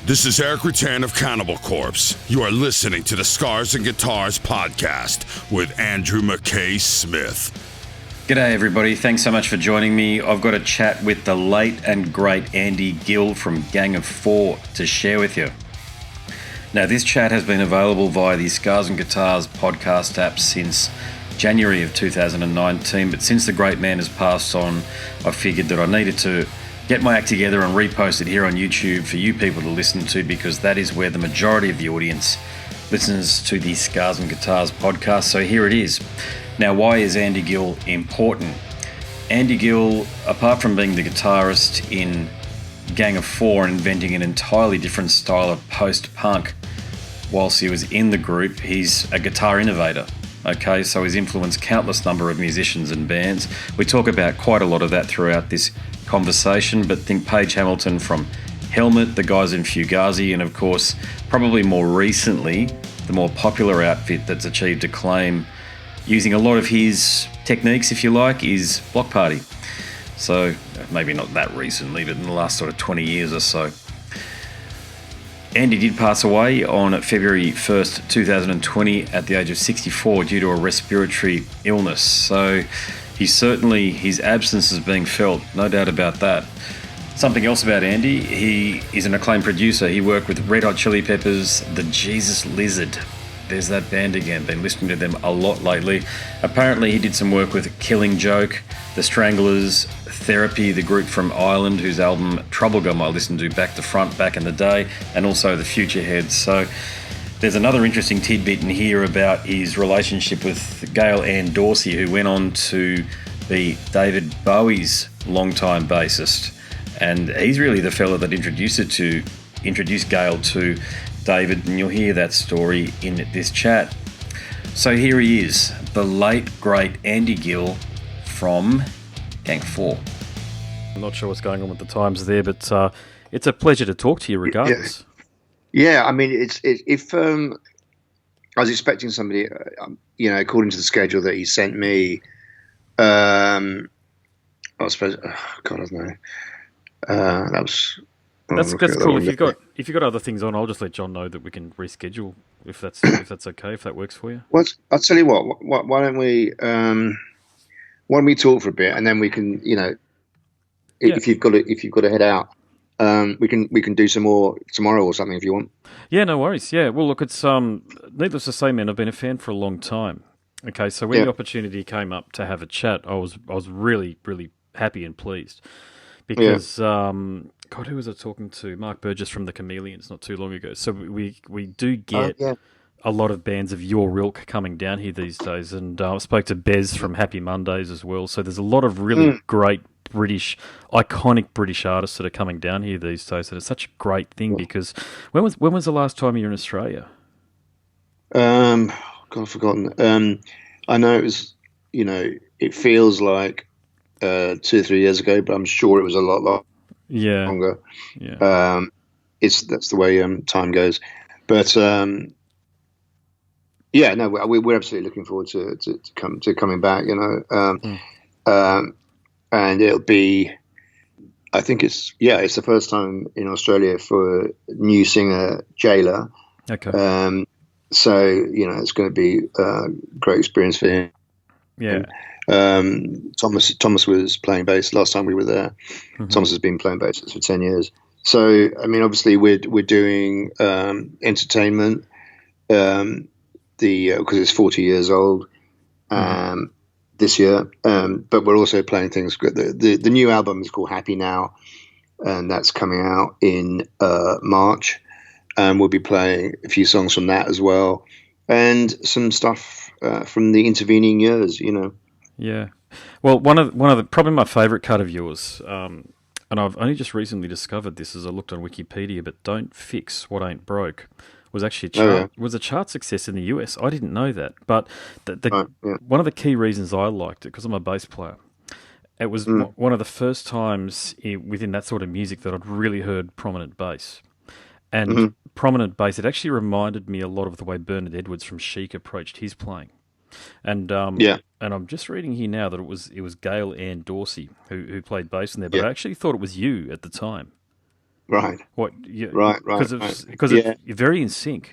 This is Eric Rutan of Cannibal Corpse. You are listening to the Scars and Guitars podcast with Andrew McKay Smith. G'day everybody, thanks so much for joining me. I've got a chat with the late and great Andy Gill from Gang of Four to share with you. Now this chat has been available via the Scars and Guitars podcast app since January of 2019, but since the great man has passed on, I figured that I needed to get my act together and repost it here on YouTube for you people to listen to, because that is where the majority of the audience listens to the Scars and Guitars podcast. So here it is. Now, why is Andy Gill important? Andy Gill, apart from being the guitarist in Gang of Four and inventing an entirely different style of post-punk whilst he was in the group, he's a guitar innovator. Okay, so he's influenced countless number of musicians and bands. We talk about quite a lot of that throughout this conversation, but think Page Hamilton from Helmet, the guys in Fugazi, and of course, probably more recently, the more popular outfit that's achieved acclaim using a lot of his techniques, if you like, is Bloc Party. So maybe not that recently, but in the last sort of 20 years or so. Andy did pass away on February 1st, 2020 at the age of 64 due to a respiratory illness. So his absence is being felt, no doubt about that. Something else about Andy, he is an acclaimed producer. He worked with Red Hot Chili Peppers, the Jesus Lizard. There's that band again, been listening to them a lot lately. Apparently he did some work with Killing Joke, The Stranglers, Therapy, the group from Ireland, whose album Troublegum I listened to back to front back in the day, and also the Future Heads. So there's another interesting tidbit in here about his relationship with Gail Ann Dorsey, who went on to be David Bowie's longtime bassist. And he's really the fella that introduced Gail to David, and you'll hear that story in this chat. So here he is, the late, great Andy Gill from Gang 4. I'm not sure what's going on with the times there, but it's a pleasure to talk to you regardless. Yeah, I mean, if I was expecting somebody, according to the schedule that he sent me, I suppose, God, I don't know. That's cool. If you've got other things on, I'll just let John know that we can reschedule if that's okay, if that works for you. Well, I'll tell you what. Why don't we talk for a bit, and then we can, if you've got to head out, we can do some more tomorrow or something if you want. Yeah, no worries. Yeah, well, look, it's needless to say, man, I've been a fan for a long time. Okay, so when the opportunity came up to have a chat, I was really, really happy and pleased because God, who was I talking to? Mark Burgess from the Chameleons not too long ago. So we do get a lot of bands of your ilk coming down here these days, and I spoke to Bez from Happy Mondays as well. So there's a lot of really great iconic British artists that are coming down here these days, and it's such a great thing because when was the last time you were in Australia? God, I've forgotten. I know it was, it feels like 2 or 3 years ago, but I'm sure it was a lot longer. Yeah. That's the way time goes. But we're absolutely looking forward to coming back. And it'll be, I think it's the first time in Australia for new singer Jailer. Okay. So it's going to be a great experience for him. Yeah. Thomas was playing bass last time we were there. Mm-hmm. Thomas has been playing bass for 10 years. So I mean, obviously we're doing entertainment because it's 40 years old this year. But we're also playing things. The new album is called Happy Now, and that's coming out in March. And we'll be playing a few songs from that as well, and some stuff from the intervening years. Yeah. Well, one of the probably my favourite cut of yours, and I've only just recently discovered this as I looked on Wikipedia, but Don't Fix What Ain't Broke was actually was a chart success in the US. I didn't know that, but one of the key reasons I liked it, because I'm a bass player, it was one of the first times within that sort of music that I'd really heard prominent bass. And prominent bass, it actually reminded me a lot of the way Bernard Edwards from Chic approached his playing. And and I'm just reading here now that it was Gail Ann Dorsey who played bass in there, but I actually thought it was you at the time. Right. What? Right. Because you're very in sync.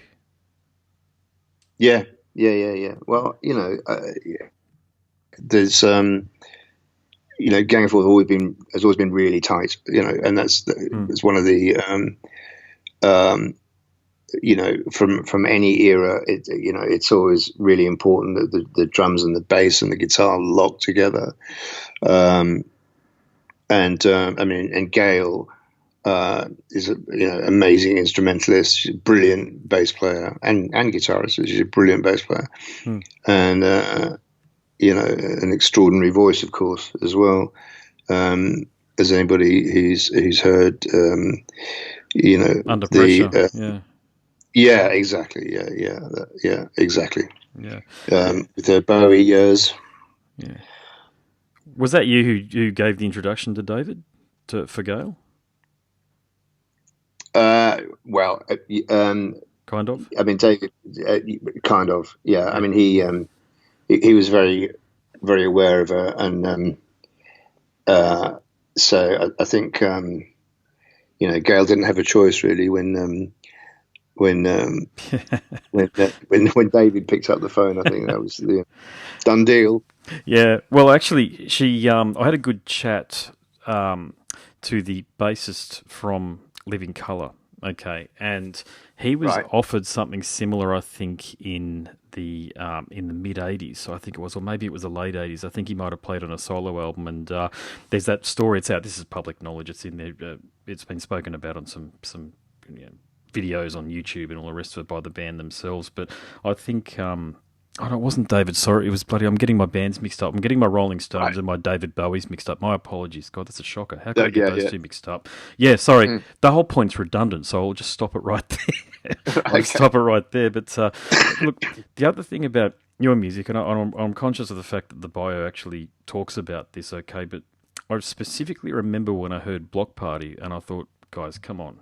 Yeah. Well, there's Gang of Four has always been really tight, and that's it's one of the from any era, it's always really important that the drums and the bass and the guitar lock together. And Gail is amazing instrumentalist, brilliant bass player and guitarist. She's a brilliant bass player, and an extraordinary voice, of course, as well. As anybody who's heard, Under Pressure, yeah, exactly, yeah, exactly, yeah. With her Bowie years. Yeah. Was that you who gave the introduction to David for Gail? Well, kind of. I mean, David, kind of, yeah. I mean, he was very, very aware of her, and so I think Gail didn't have a choice really when David picked up the phone. I think that was the done deal. Yeah. Well, actually, I had a good chat to the bassist from Living Colour. Okay, and he was offered something similar, I think, in the mid '80s. So I think it was, or maybe it was the late '80s. I think he might have played on a solo album, and there's that story. It's out. This is public knowledge. It's in there. It's been spoken about on some videos on YouTube and all the rest of it by the band themselves. But I think it wasn't David. Sorry, it was bloody. I'm getting my bands mixed up. I'm getting my Rolling Stones and my David Bowies mixed up. My apologies. God, that's a shocker. How could I get those two mixed up? Yeah, sorry. The whole point's redundant, so I'll just stop it right there. I'll stop it right there. But look, the other thing about your music, and I'm conscious of the fact that the bio actually talks about this. Okay, but I specifically remember when I heard Bloc Party, and I thought, guys, come on.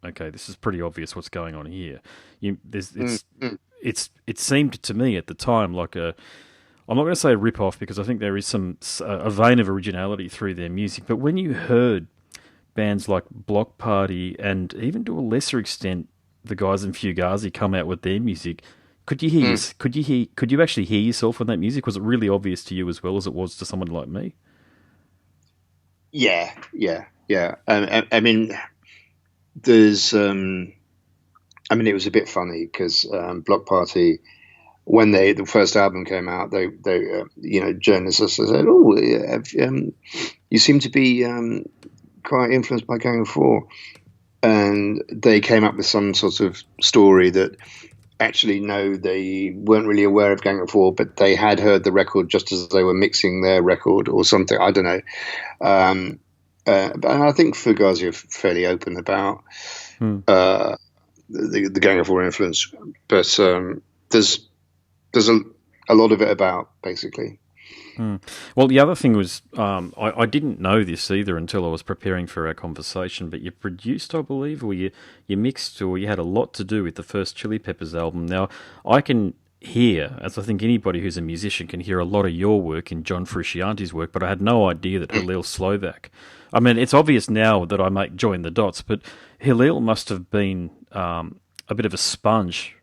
Okay, this is pretty obvious what's going on here. It seemed to me at the time like I'm not going to say a rip-off because I think there is a vein of originality through their music, but when you heard bands like Bloc Party and even to a lesser extent the guys in Fugazi come out with their music, could you hear could you actually hear yourself on that music? Was it really obvious to you as well as it was to someone like me? Yeah. I mean, there's it was a bit funny because Bloc Party, when the first album came out, they journalists said, "Oh, you seem to be quite influenced by Gang of Four," and they came up with some sort of story that actually no, they weren't really aware of Gang of Four, but they had heard the record just as they were mixing their record or something. I don't know. But I think Fugazi are fairly open about the Gang of Four influence, but there's a lot of it about, basically. Well, the other thing was I didn't know this either until I was preparing for our conversation, but you produced, I believe, or you mixed, or you had a lot to do with the first Chili Peppers album. Now, I can hear, as I think anybody who's a musician can hear, a lot of your work in John Frusciante's work, but I had no idea that Hillel Slovak. I mean, it's obvious now that I might join the dots, but Hillel must have been a bit of a sponge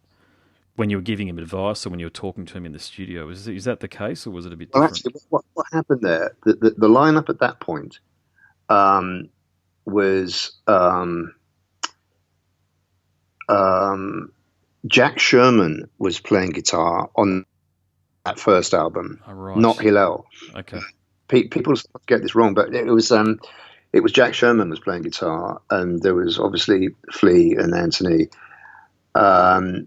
when you were giving him advice or when you were talking to him in the studio. Is that the case, or was it a bit different? Actually, what happened there, the lineup at that point was Jack Sherman was playing guitar on that first album, not Hillel. Okay. People get this wrong, but it was Jack Sherman was playing guitar, and there was obviously Flea and Anthony, I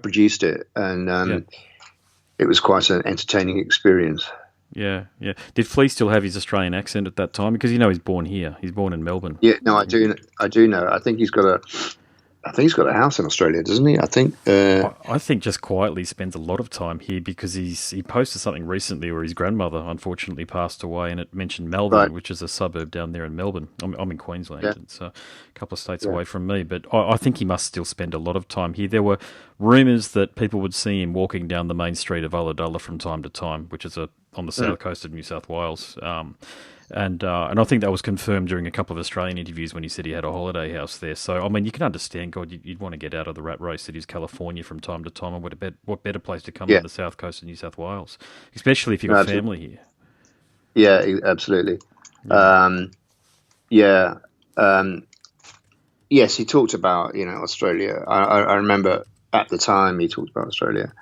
produced it, and it was quite an entertaining experience. Yeah. Did Flea still have his Australian accent at that time? Because he's born here. He's born in Melbourne. Yeah, no, I do know. I think he's got a house in Australia, doesn't he? I think just quietly spends a lot of time here because he posted something recently where his grandmother unfortunately passed away, and it mentioned Melbourne, which is a suburb down there in Melbourne. I'm in Queensland. It's a couple of states away from me, but I think he must still spend a lot of time here. There were rumours that people would see him walking down the main street of Ulladulla from time to time, which is a on the south coast of New South Wales. And I think that was confirmed during a couple of Australian interviews when he said he had a holiday house there. So, I mean, you can understand, God, you'd want to get out of the rat race that is California from time to time. And what better place to come than the south coast of New South Wales, especially if you've got family here. Yeah, absolutely. Yes, he talked about, Australia. I remember at the time he talked about Australia.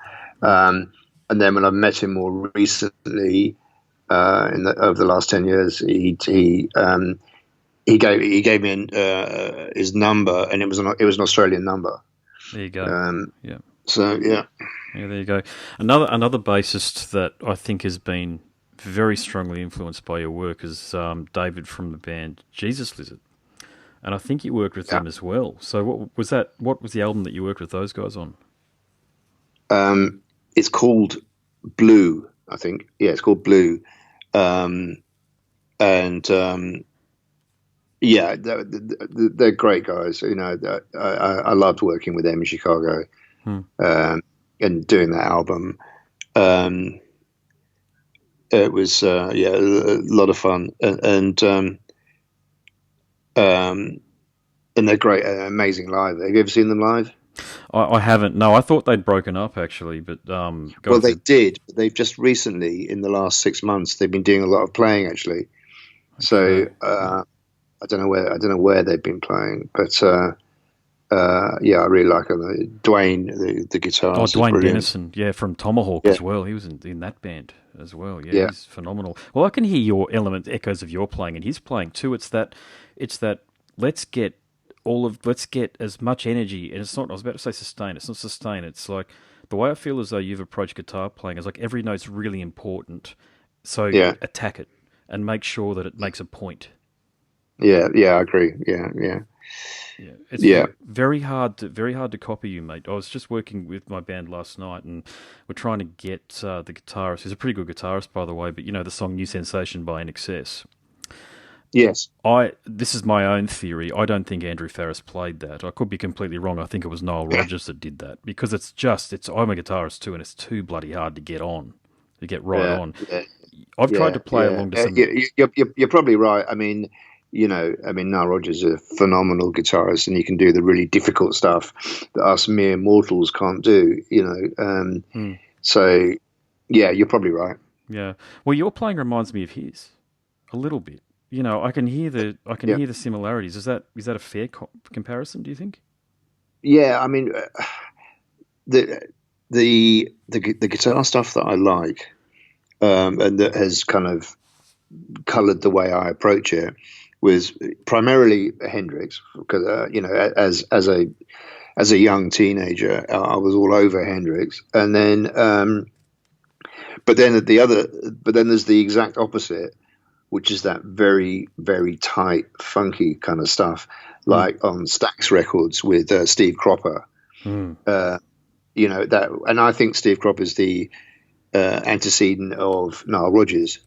And then when I met him more recently, over the last 10 years, he gave me his number, and it was an Australian number. There you go. Yeah. So yeah, there you go. Another bassist that I think has been very strongly influenced by your work is David from the band Jesus Lizard, and I think you worked with them as well. So what was that? What was the album that you worked with those guys on? It's called Blue, I think. Yeah, it's called Blue. They're great guys. I loved working with them in Chicago, and doing that album. It was a lot of fun, and they're great, amazing live. Have you ever seen them live? I haven't. No, I thought they'd broken up actually, but well, they did. They've just recently, in the last 6 months, they've been doing a lot of playing actually. Okay. So I don't know where they've been playing, but I really like them. Dwayne, the guitarist. Oh, Dwayne Dennison, from Tomahawk as well. He was in that band as well. Yeah, he's phenomenal. Well, I can hear your echoes of your playing and his playing too. It's that. Let's get as much energy, and it's not. I was about to say sustain. It's not sustain. It's like the way I feel as though you've approached guitar playing is like every note's really important. So attack it and make sure that it makes a point. Yeah, I agree. Yeah. It's very hard to copy you, mate. I was just working with my band last night, and we're trying to get the guitarist. He's a pretty good guitarist, by the way. But the song "New Sensation" by INXS. Yes. This is my own theory. I don't think Andrew Farriss played that. I could be completely wrong. I think it was Nile Rodgers that did that, because I'm a guitarist too, and it's too bloody hard to get on. On. Yeah. I've tried to play along to some. You're probably right. I mean, Nile Rodgers is a phenomenal guitarist, and he can do the really difficult stuff that us mere mortals can't do. So, you're probably right. Yeah. Well, your playing reminds me of his a little bit. I can hear the similarities. Is that a fair comparison? Do you think? Yeah, I mean, the guitar stuff that I like, and that has kind of coloured the way I approach it, was primarily Hendrix, because as a young teenager, I was all over Hendrix, and then but then there's the exact opposite, which is that very, very tight, funky kind of stuff, like on Stax Records with Steve Cropper. That, and I think Steve Cropper is the antecedent of Nile Rodgers,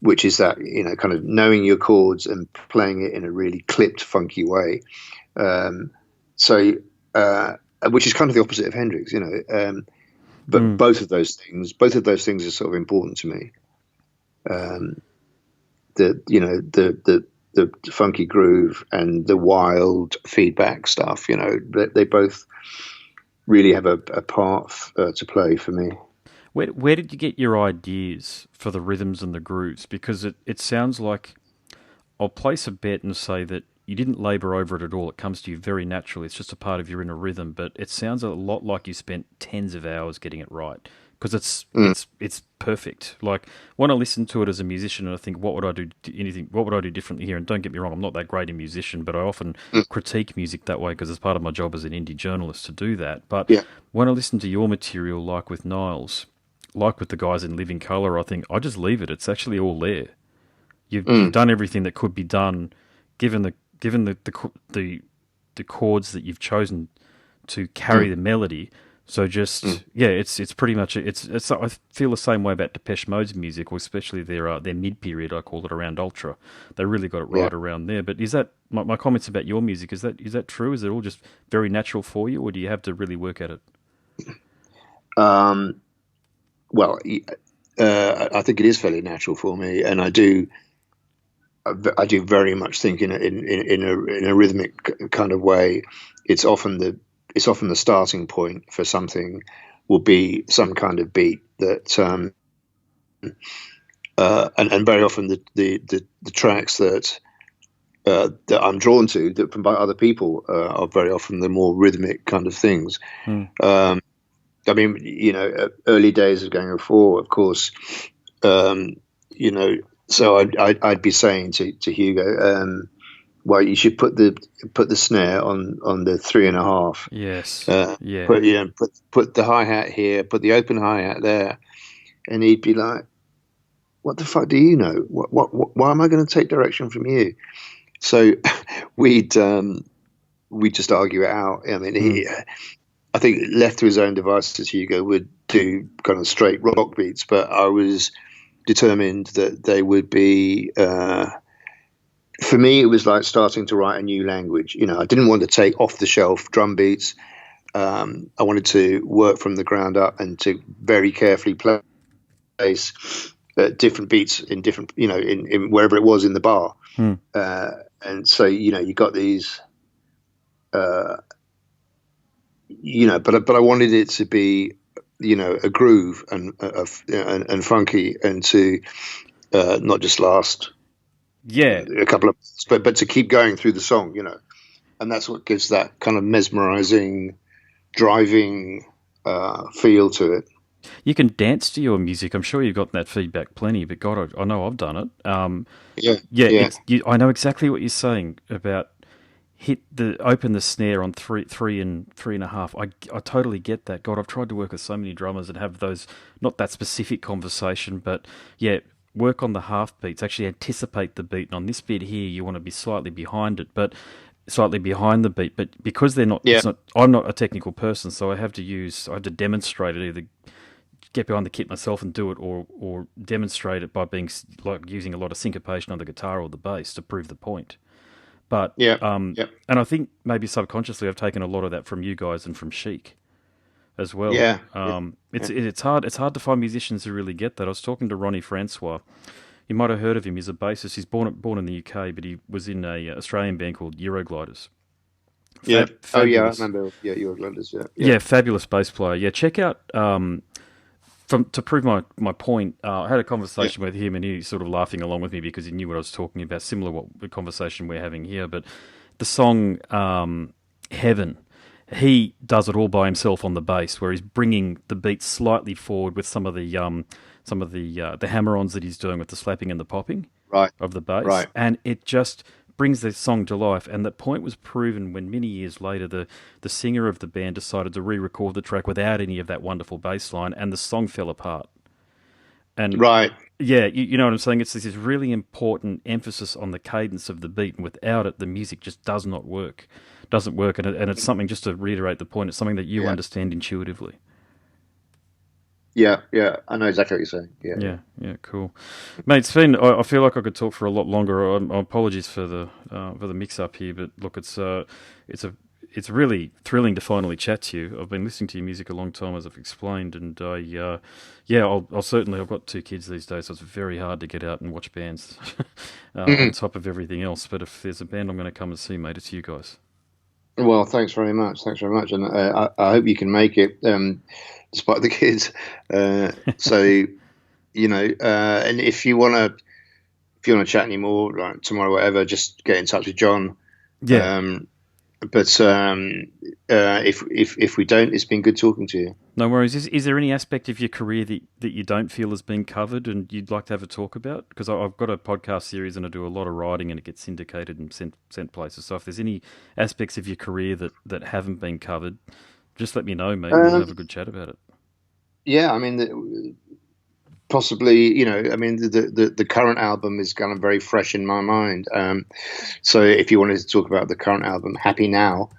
which is that, kind of knowing your chords and playing it in a really clipped, funky way. Which is kind of the opposite of Hendrix, but both of things are sort of important to me. The funky groove and the wild feedback stuff, they both really have a part to play for me. Where did you get your ideas for the rhythms and the grooves? Because it sounds like, I'll place a bet and say that you didn't labour over it at all. It comes to you very naturally. It's just a part of your inner rhythm. But it sounds a lot like you spent tens of hours getting it right, because it's perfect. Like, when I listen to it as a musician, and I think, what would I do differently here? And don't get me wrong, I'm not that great a musician, but I often critique music that way because it's part of my job as an indie journalist to do that. But when I listen to your material, like with Niles, like with the guys in Living Colour, I think I just leave it. It's actually all there. You've done everything that could be done, given the chords that you've chosen to carry the melody. So it's pretty much it's. I feel the same way about Depeche Mode's music, or especially their mid period. I call it around Ultra. They really got it right around there. But is that my comments about your music? Is that true? Is it all just very natural for you, or do you have to really work at it? Well, I think it is fairly natural for me, and I do very much think in a rhythmic kind of way. It's often the starting point for something will be some kind of beat that, and very often the tracks that I'm drawn to that from by other people are very often the more rhythmic kind of things. I mean, early days of Gang of Four, of course, so I'd be saying to Hugo, well, you should put the snare on the 3.5. Yes. Put the hi-hat here, put the open hi-hat there, and he'd be like, "What the fuck do you know? Why am I going to take direction from you?" So we'd just argue it out. I mean, I think left to his own devices, Hugo would do kind of straight rock beats, but I was determined that they would be. For me, it was like starting to write a new language. I didn't want to take off-the-shelf drum beats. I wanted to work from the ground up and to very carefully place different beats in different, in wherever it was in the bar. And so, you got these, but I wanted it to be, a groove and funky, and to not just last a couple of minutes, but to keep going through the song, and that's what gives that kind of mesmerizing, driving feel to it. You can dance to your music. I'm sure you've gotten that feedback plenty, but God, I know I've done it. I know exactly what you're saying about open the snare on 3 and 3.5. I totally get that. God, I've tried to work with so many drummers and have those, not that specific conversation, but work on the half beats, actually anticipate the beat. And on this bit here, you want to be slightly behind it, but slightly behind the beat. But because they're not, I'm not a technical person, so I have to demonstrate it, either get behind the kit myself and do it, or demonstrate it by being like using a lot of syncopation on the guitar or the bass to prove the point. But and I think maybe subconsciously I've taken a lot of that from you guys and from Chic as well. It's hard to find musicians who really get that. I was talking to Ronnie Francois. You might have heard of him. He's a bassist. He's born in the UK, but he was in a Australian band called Eurogliders. I remember. Eurogliders. Yeah, fabulous bass player. Yeah, check out. To prove my point, I had a conversation with him, and he was sort of laughing along with me because he knew what I was talking about, similar to the conversation we're having here. But the song Heaven, he does it all by himself on the bass, where he's bringing the beat slightly forward with some of the hammer-ons that he's doing with the slapping and the popping of the bass, and it just brings the song to life. And that point was proven when many years later the singer of the band decided to re-record the track without any of that wonderful bass line, and the song fell apart. And you know what I'm saying? It's this really important emphasis on the cadence of the beat, and without it the music just doesn't work, and it's something, just to reiterate the point, it's something that you understand intuitively. Yeah, I know exactly what you're saying. Yeah, cool, mate. It's been. I feel like I could talk for a lot longer. Apologies for the mix-up here, but look, it's really thrilling to finally chat to you. I've been listening to your music a long time, as I've explained, and I'll certainly. I've got 2 kids these days, so it's very hard to get out and watch bands on top of everything else. But if there's a band I'm going to come and see, mate, it's you guys. Well, thanks very much, and I hope you can make it. Despite the kids, and if you want to chat anymore, like tomorrow, whatever, just get in touch with John. But if we don't, it's been good talking to you. No worries. Is there any aspect of your career that you don't feel has been covered and you'd like to have a talk about? Because I've got a podcast series and I do a lot of writing and it gets syndicated and sent places. So if there's any aspects of your career that haven't been covered, just let me know, mate. We'll have a good chat about it. Yeah, I mean, possibly, the current album is kind of very fresh in my mind. So if you wanted to talk about the current album, Happy Now,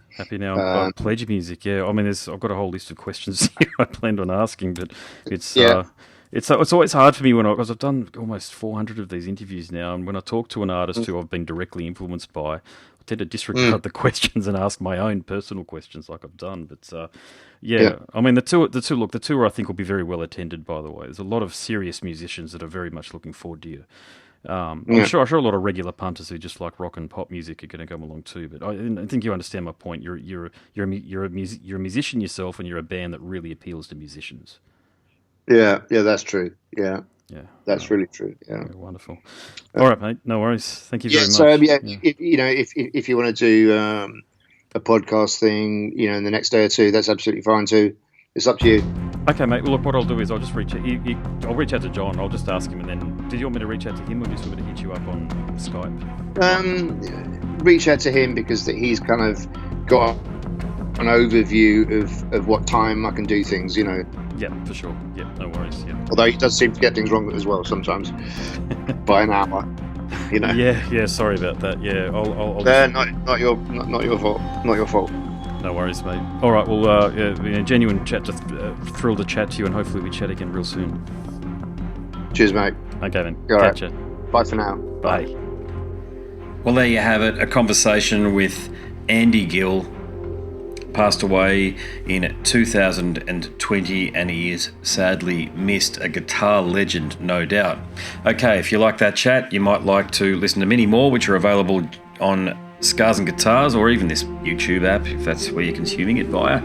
Pledge music. Yeah, I mean, I've got a whole list of questions here I planned on asking, but it's always hard for me because I've done almost 400 of these interviews now, and when I talk to an artist who I've been directly influenced by, tend to disregard the questions and ask my own personal questions like I've done. But I mean, the tour I think will be very well attended. By the way, there's a lot of serious musicians that are very much looking forward to you. I'm sure a lot of regular punters who just like rock and pop music are going to come along too. But I think you understand my point. You're a musician yourself, and you're a band that really appeals to musicians. Yeah, that's true. Yeah, that's really true. Yeah, very wonderful. All right, mate. No worries. Thank you very much. So if you want to do a podcast thing, in the next day or two, that's absolutely fine too. It's up to you. Okay, mate. Well, look, what I'll do is I'll just reach out. I'll reach out to John. I'll just ask him, and then, did you want me to reach out to him, or just want me to hit you up on Skype? Reach out to him because he's kind of got an overview of what time I can do things. Yeah, for sure. Yeah, no worries. Yeah. Although he does seem to get things wrong as well sometimes, by an hour. Yeah. Sorry about that. Yeah, I'll not your fault. Not your fault. No worries, mate. All right. Well, genuine chat. Just thrilled to chat to you, and hopefully we chat again real soon. Cheers, mate. Okay, then. Catch you. Bye for now. Bye. Well, there you have it. A conversation with Andy Gill. Passed away in 2020, and he is sadly missed. A guitar legend, no doubt. Okay, if you like that chat, you might like to listen to many more, which are available on Scars and Guitars, or even this YouTube app, if that's where you're consuming it via.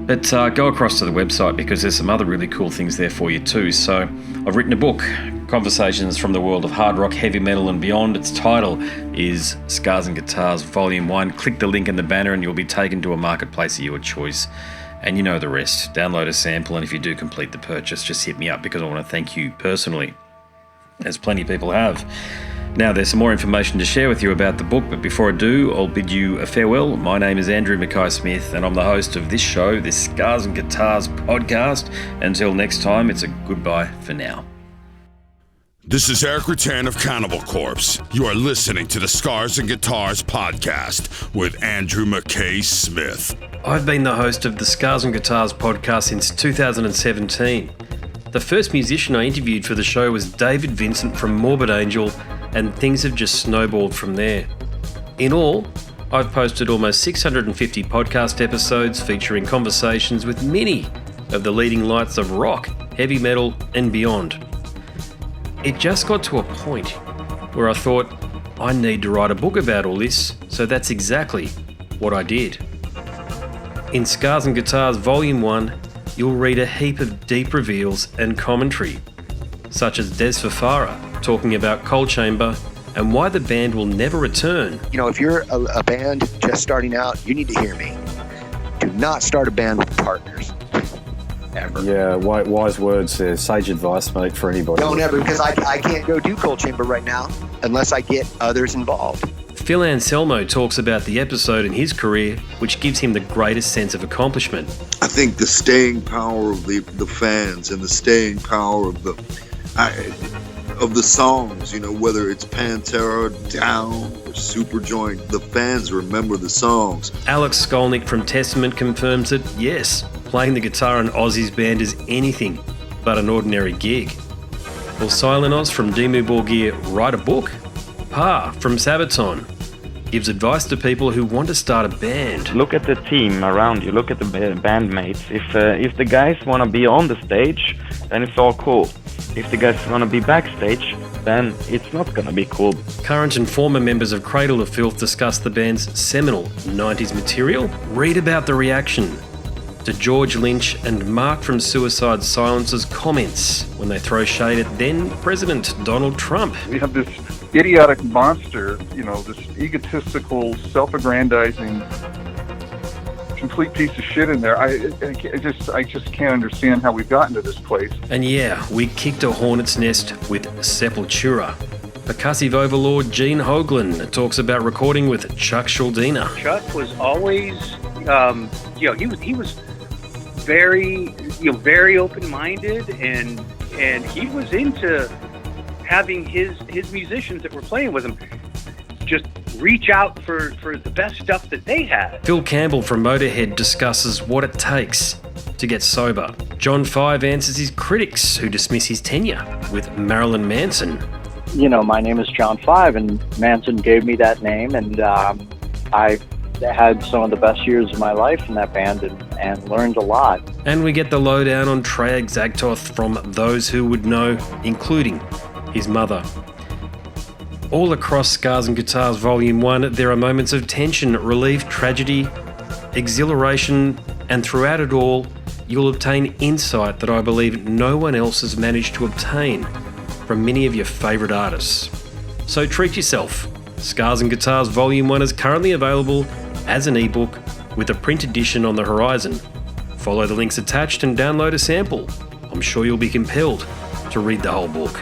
But go across to the website, because there's some other really cool things there for you too. So I've written a book, Conversations from the World of Hard Rock, Heavy Metal and Beyond. Its title is Scars and Guitars Volume 1. Click the link in the banner and you'll be taken to a marketplace of your choice. And you know the rest. Download a sample, and if you do complete the purchase, just hit me up, because I want to thank you personally, as plenty of people have. Now, there's some more information to share with you about the book, but before I do, I'll bid you a farewell. My name is Andrew Mackay-Smith, and I'm the host of this show, this Scars and Guitars podcast. Until next time, it's a goodbye for now. This is Eric Rattan of Cannibal Corpse. You are listening to the Scars and Guitars podcast with Andrew Mackay-Smith. I've been the host of the Scars and Guitars podcast since 2017. The first musician I interviewed for the show was David Vincent from Morbid Angel, and things have just snowballed from there. In all, I've posted almost 650 podcast episodes featuring conversations with many of the leading lights of rock, heavy metal, and beyond. It just got to a point where I thought, I need to write a book about all this, so that's exactly what I did. In Scars and Guitars Volume 1, you'll read a heap of deep reveals and commentary, such as Des Fafara talking about Coal Chamber and why the band will never return. If you're a band just starting out, you need to hear me. Do not start a band with partners. Ever. Yeah, wise words, sage advice, mate, for anybody. Don't ever, because I can't go do Coal Chamber right now unless I get others involved. Phil Anselmo talks about the episode in his career which gives him the greatest sense of accomplishment. I think the staying power of the fans and the staying power of the songs, whether it's Pantera, Down, or Superjoint, the fans remember the songs. Alex Skolnick from Testament confirms that, yes, playing the guitar in Ozzy's band is anything but an ordinary gig. Will Silent Oz from Dimmu Borgir write a book? Pa from Sabaton gives advice to people who want to start a band. Look at the team around you, look at the bandmates. If the guys want to be on the stage, then it's all cool. If the guys want to be backstage, then it's not going to be cool. Current and former members of Cradle of Filth discuss the band's seminal 90s material. Read about the reaction to George Lynch and Mark from Suicide Silence's comments when they throw shade at then President Donald Trump. We have this idiotic monster, this egotistical, self-aggrandizing, complete piece of shit in there. I just can't understand how we've gotten to this place. And yeah, we kicked a hornet's nest with Sepultura. Percussive overlord Gene Hoglan talks about recording with Chuck Schuldiner. Chuck was always, he was very open-minded, and he was into having his musicians that were playing with him just reach out for the best stuff that they had. Phil Campbell from Motorhead discusses what it takes to get sober. John Five answers his critics who dismiss his tenure with Marilyn Manson. my name is John Five, and Manson gave me that name, and I had some of the best years of my life in that band and learned a lot. And we get the lowdown on Trey Exaktoth from those who would know, including his mother. All across Scars and Guitars Volume 1, there are moments of tension, relief, tragedy, exhilaration, and throughout it all, you'll obtain insight that I believe no one else has managed to obtain from many of your favourite artists. So treat yourself. Scars and Guitars Volume 1 is currently available as an ebook with a print edition on the horizon. Follow the links attached and download a sample. I'm sure you'll be compelled to read the whole book.